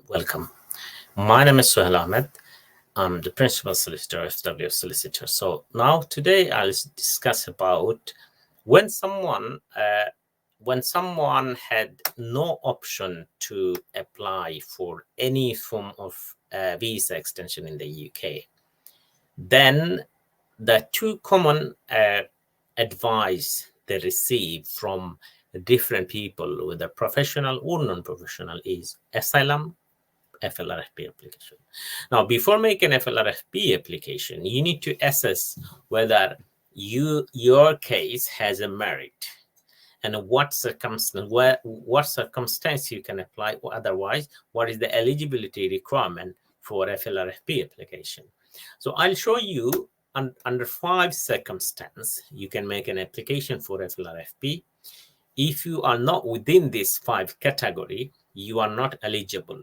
Welcome. My name is Suhail Ahmed. I'm the principal solicitor of FW Solicitor. So now today I'll discuss about when someone had no option to apply for any form of visa extension in the UK, then the two common advice they receive from different people, whether professional or non-professional, is asylum FLR FP application. Now, before making FLR FP application, you need to assess whether your case has a merit and what circumstance you can apply, or otherwise, what is the eligibility requirement for FLR FP application. So I'll show you under 5 circumstances you can make an application for FLR FP. If you are not within this 5 category, you are not eligible.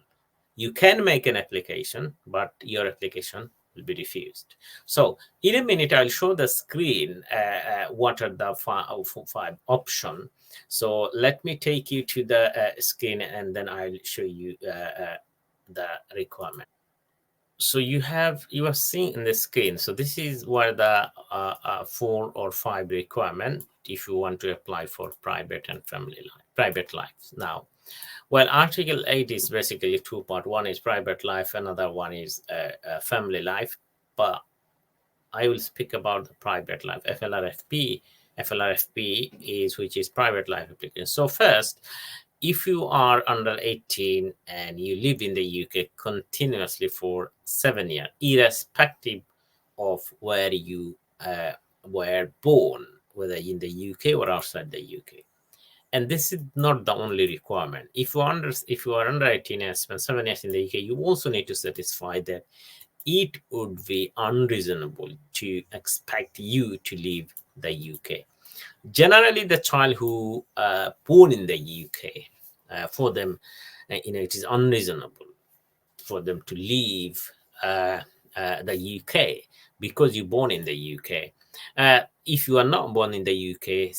You can make an application, but your application will be refused. So in a minute, I'll show the screen what are the 5 options. So let me take you to the screen, and then I'll show you the requirement. So you are seeing in the screen. So this is where the 4 or 5 requirement if you want to apply for private and family life, private life. Now, well, Article 8 is basically 2 parts. One is private life, another one is family life. But I will speak about the private life, FLRFP. FLRFP is which is private life application. So first, if you are under 18 and you live in the UK continuously for 7 years, irrespective of where you were born, whether in the UK or outside the UK. And this is not the only requirement. If you are under 18 and spend 7 years in the UK, you also need to satisfy that it would be unreasonable to expect you to leave the UK. Generally, the child who born in the UK, for them, it is unreasonable for them to leave the UK because you're born in the UK. If you are not born in the UK,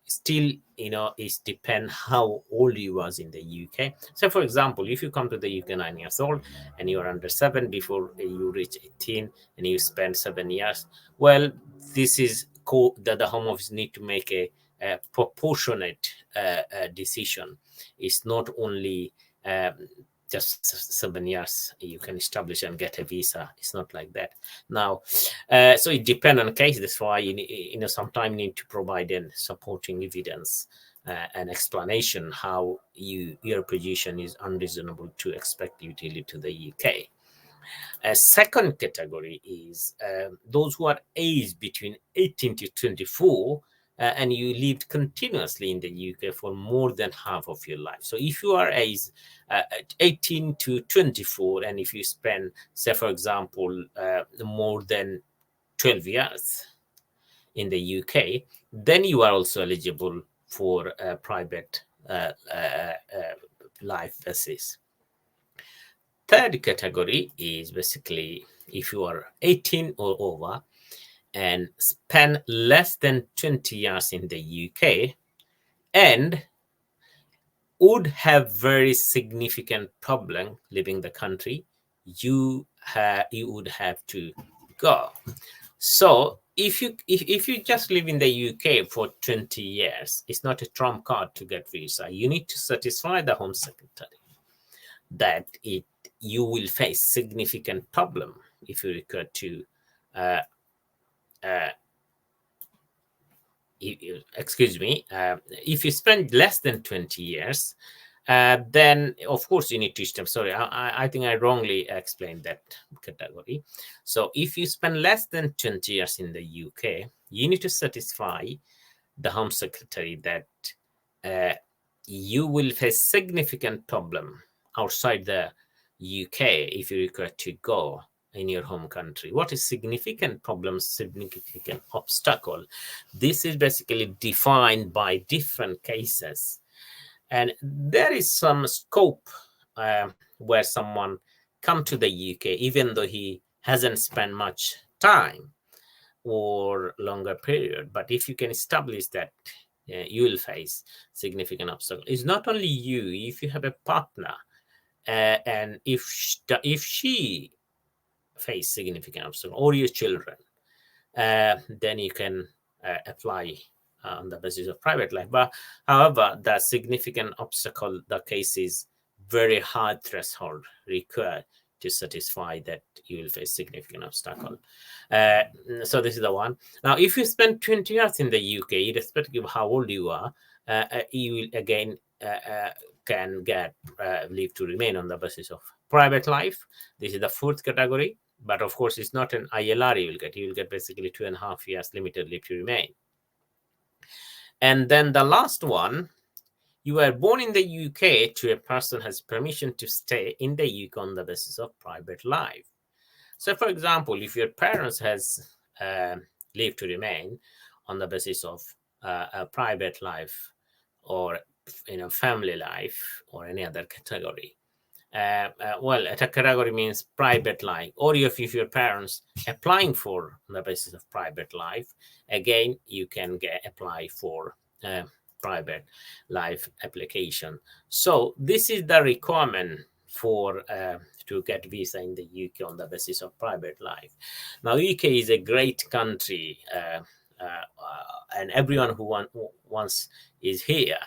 still, it depends how old you was in the UK. So, for example, if you come to the UK 9 years old and you are under 7 before you reach 18 and you spend 7 years, well, this is that the Home Office need to make a proportionate decision. It's not only just 7 years you can establish and get a visa. It's not like that. Now, so it depends on case. That's why you sometimes need to provide a supporting evidence and explanation how your position is unreasonable to expect you to leave to the UK. A second category is those who are aged between 18 to 24 and you lived continuously in the UK for more than half of your life. So if you are aged 18 to 24 and if you spend, say, for example, more than 12 years in the UK, then you are also eligible for private life basis. Third category is basically if you are 18 or over and spend less than 20 years in the UK and would have very significant problem leaving the country, you would have to go. So if you just live in the UK for 20 years, it's not a trump card to get visa. You need to satisfy the Home Secretary that you will face significant problem if you recur to if you spend less than 20 years, then of course you need to stamp. Sorry, I think I wrongly explained that category. So if you spend less than 20 years in the UK, you need to satisfy the Home Secretary that you will face significant problem outside the UK if you require to go in your home country. What is significant problem, significant obstacle? This is basically defined by different cases. And there is some scope where someone come to the UK, even though he hasn't spent much time or longer period. But if you can establish that, you will face significant obstacle. It's not only you. If you have a partner and if she face significant obstacle, or your children, then you can apply on the basis of private life. But however, the significant obstacle, the case is very high threshold required to satisfy that you will face significant obstacle. So this is the one. Now, if you spend 20 years in the UK, irrespective of how old you are, you will again can get leave to remain on the basis of private life. This is the fourth category. But of course, it's not an ILR you will get. You will get basically 2.5 years limited leave to remain. And then the last one, you were born in the UK to a person who has permission to stay in the UK on the basis of private life. So for example, if your parents has leave to remain on the basis of a private life, or family life, or any other category, well, a category means private life, or if your parents applying for on the basis of private life, again you can apply for private life application. So this is the requirement for to get visa in the UK on the basis of private life. Now, UK is a great country, and everyone who wants is here.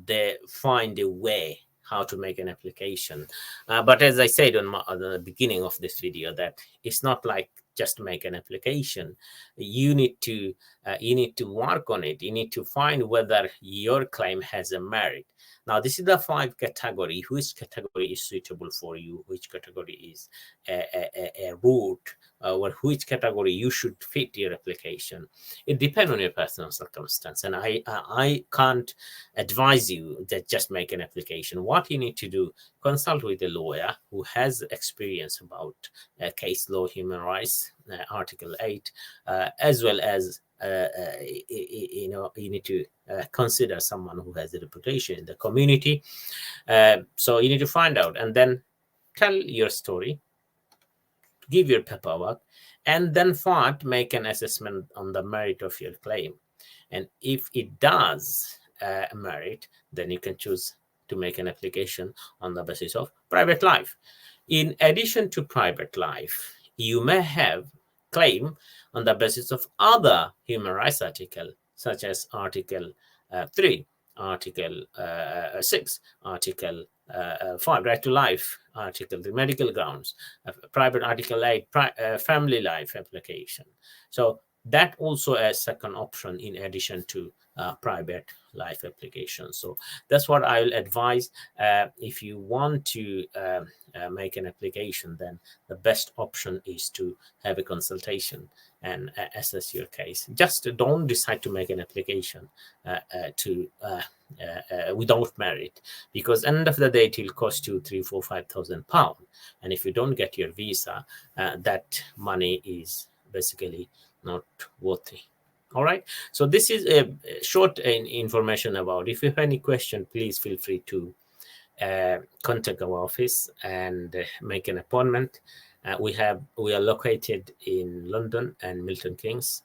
They find a way how to make an application. But as I said on the beginning of this video, that it's not like just make an application. You need to work on it. You need to find whether your claim has a merit. Now, this is the 5 category. Which category is suitable for you? Which category is a route, or which category you should fit your application? It depends on your personal circumstance, and I can't advise you that just make an application. What you need to do, consult with a lawyer who has experience about case law, human rights, Article 8, as well as you need to consider someone who has a reputation in the community. So you need to find out, and then tell your story, give your paperwork, and then make an assessment on the merit of your claim. And if it does merit, then you can choose to make an application on the basis of private life. In addition to private life, you may have claim on the basis of other human rights articles, such as Article 3, Article 6, Article 5, right to life, Article 3, medical grounds, private Article 8, family life application. So that also a second option in addition to private life application. So that's what I will advise. If you want to make an application, then the best option is to have a consultation and assess your case. Just don't decide to make an application without merit, because end of the day it will cost you £3,000-4,000, and if you don't get your visa, that money is basically not worthy. All right, so this is a short information about. If you have any question, please feel free to contact our office and make an appointment. We are located in London and Milton Keynes,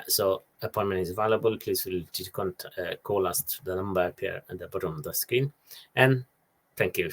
so appointment is available. Please feel free to call us to the number appear at the bottom of the screen, and thank you.